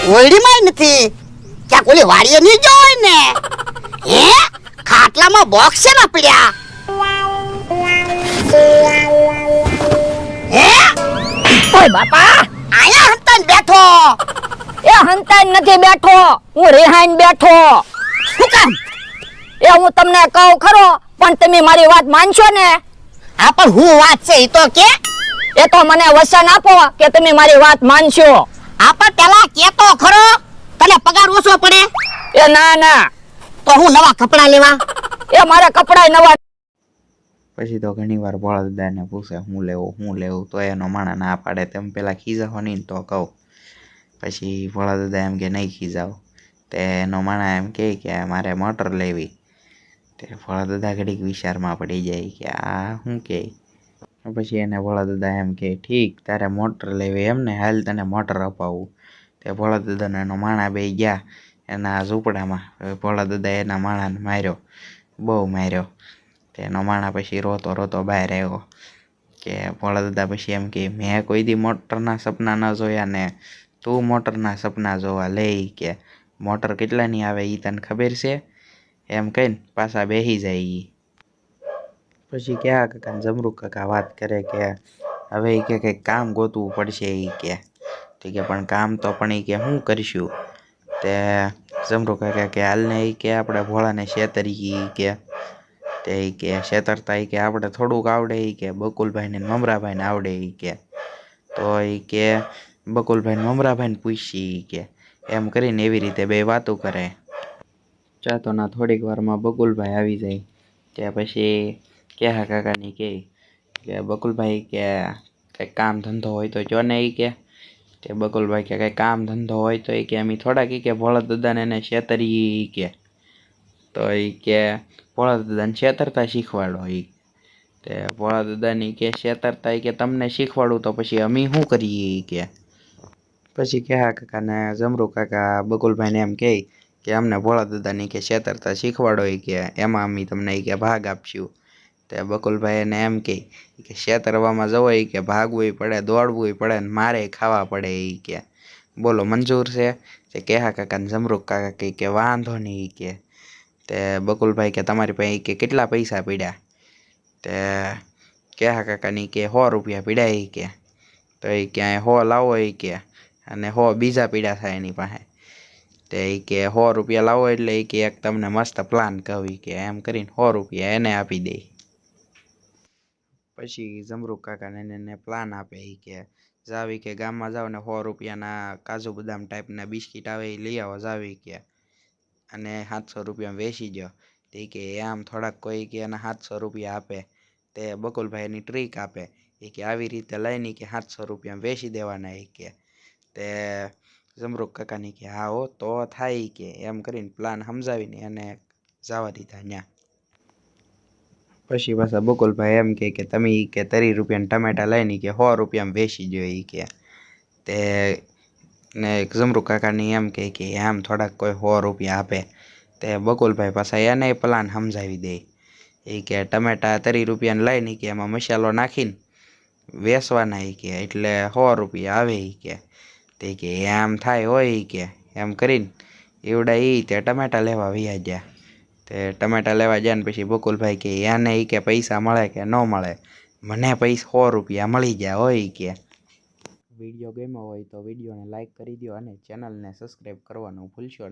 ઓયડીમાં નથી ક્યાં કોલી વાડીએ નહીં જોય ને હે ખાટલામાં બોક્સ છે ને પડ્યા હે ઓય બાપા આયા હંતન બેઠો એ હંતાઈ નથી બેઠો હું રેહાઈન બેઠો શું કામ એ હું તમને કહું ખરો પણ તમે મારી વાત માનશો ને આ પણ હું વાત છે ઈ તો કે એ તો મને વચન આપો કે તમે મારી વાત માનશો આ પણ પેલા કેતો ખરો તને પગાર ઓછો પડે એ ના ના તો હું નવા કપડા લેવા એ મારે કપડાય નવા પછી તો ઘણી વાર ભોળાદાદાને પૂછે હું લેવું તો એનો માણા ના પાડે તેમ પેલા ખીજાવો નહીં તો કહું પછી ભોળાદાદા એમ કે નહીં ખીજાવ તે એનો માણા એમ કે મારે મોટર લેવી તે ભોળાદાદા ઘડીક વિચારમાં પડી જાય કે આ શું કે પછી એને ભોળાદાદા એમ કે ઠીક તારે મોટર લેવી એમ ને હાલ તને મોટર અપાવું તે ભોળાદાદાને એનો માણા બે ગયા એના ઝૂંપડામાં ભોળાદાદા એના માણાને માર્યો બહુ માર્યો તેનો માણા પછી રોતો બહાર આવ્યો કે ભોળાદાદા પછી એમ કે મેં કોઈ દી મોટરના સપના ન જોયા ને તું મોટરના સપના જોવા લઈ કે મોટર કેટલાની આવે એ તને ખબર છે એમ કહીને પાછા બેસી જાય ઈ પછી ક્યાં કાકા જમરૂક કાકા વાત કરે કે હવે એ કે કંઈક કામ ગોતવું પડશે એ કે પણ કામ તો પણ એ કે શું કરીશું તે જમરૂક કાકા કે હાલને એ કે આપણે ભોળાને છેતરી કે તે કે છેતરતા કે આપણે થોડુંક આવડે કે બકુલભાઈને મમરાભાઈને આવડે કે તો એ કે બકુલભાઈને મમરાભાઈને પૂછી કે એમ કરીને એવી રીતે બે વાતો કરે ચાતો ના થોડીક વારમાં બકુલભાઈ આવી જાય ત્યાં પછી કેહા કાકાની કે બકુલભાઈ કે કંઈક કામ ધંધો હોય તો જો ને એ કે બકુલભાઈ કે કંઈક કામ ધંધો હોય તો એ કે અમે થોડાક કે ભોળાદાદાને એને છેતરી કે તો એ કે ભોળાદાદાને છેતરતા શીખવાડો એ તે ભોળાદાદાની કે છેતરતા કે તમને શીખવાડું તો પછી અમે શું કરીએ કે પછી કેહા કાકાને જમરૂ કાકા બકુલભાઈને એમ કે અમને ભોળાદાદાની કે છેતરતા શીખવાડો કે એમાં અમે તમને કે ભાગ આપશું તે બકુલભાઈ એને એમ કે છેતરવામાં જવાય કે ભાગવું પડે દોડવું પડે ને મારે ખાવા પડે એ કે બોલો મંજૂર છે તે કેહા કાકાને જમરૂક કાકા કે વાંધો નહીં કે તે બકુલભાઈ કે તમારી પાસે કે કેટલા પૈસા પડ્યા તે કેહા કાકાની કે 100 રૂપિયા પડ્યા કે તો એ ક્યાંય 100 લાવો એ કે અને 100 બીજા પીડા થાય એની પાસે તે કે 100 રૂપિયા લાવો એટલે એ કે એક તમને મસ્ત પ્લાન કહું કે એમ કરીને 100 રૂપિયા એને આપી દે પછી જમરૂક કાકાને એને પ્લાન આપે એ કે જાવી કે ગામમાં જાવ ને 100 રૂપિયાના કાજુ બદામ ટાઈપના બિસ્કીટ આવે એ લઈ આવો જાવી કે અને 700 રૂપિયા વેચી ગયો તે કે આમ થોડાક કોઈ કે એના 700 રૂપિયા આપે તે બકુલભાઈની ટ્રીક આપે એ કે આવી રીતે લઈને કે 700 રૂપિયા વેચી દેવાના એ કે તે જમરૂક કાકાની કે હા હો તો થાય કે એમ કરીને પ્લાન સમજાવીને એને જવા દીધા ત્યાં પછી પાછા બકુલભાઈ એમ કે તમે કે 30 રૂપિયાના ટમેટા લઈને કે 100 રૂપિયામાં વેચી ગયો એ કે તે ને જમરૂક કાકાની એમ કે આમ થોડાક કોઈ 100 રૂપિયા આપે તે બકુલભાઈ પાછા એને પ્લાન સમજાવી દે એ કે ટમેટા 30 રૂપિયાને લઈને કે એમાં મસાલો નાખીને વેચવાના એ કે એટલે 100 રૂપિયા આવે એ કે તે કે આમ થાય હોય કે એમ કરીને એવડા એ તે ટમેટા લેવા વયા ગયા તે ટમેટા લેવા ગયા ને પછી બકુલભાઈ કે એને કે પૈસા મળે કે ન મળે મને પૈસા 100 રૂપિયા મળી ગયા હોય કે વિડીયો ગમ્યો હોય તો વિડીયોને લાઈક કરી દો અને ચેનલને સબસ્ક્રાઈબ કરવાનું ભૂલશો નહીં.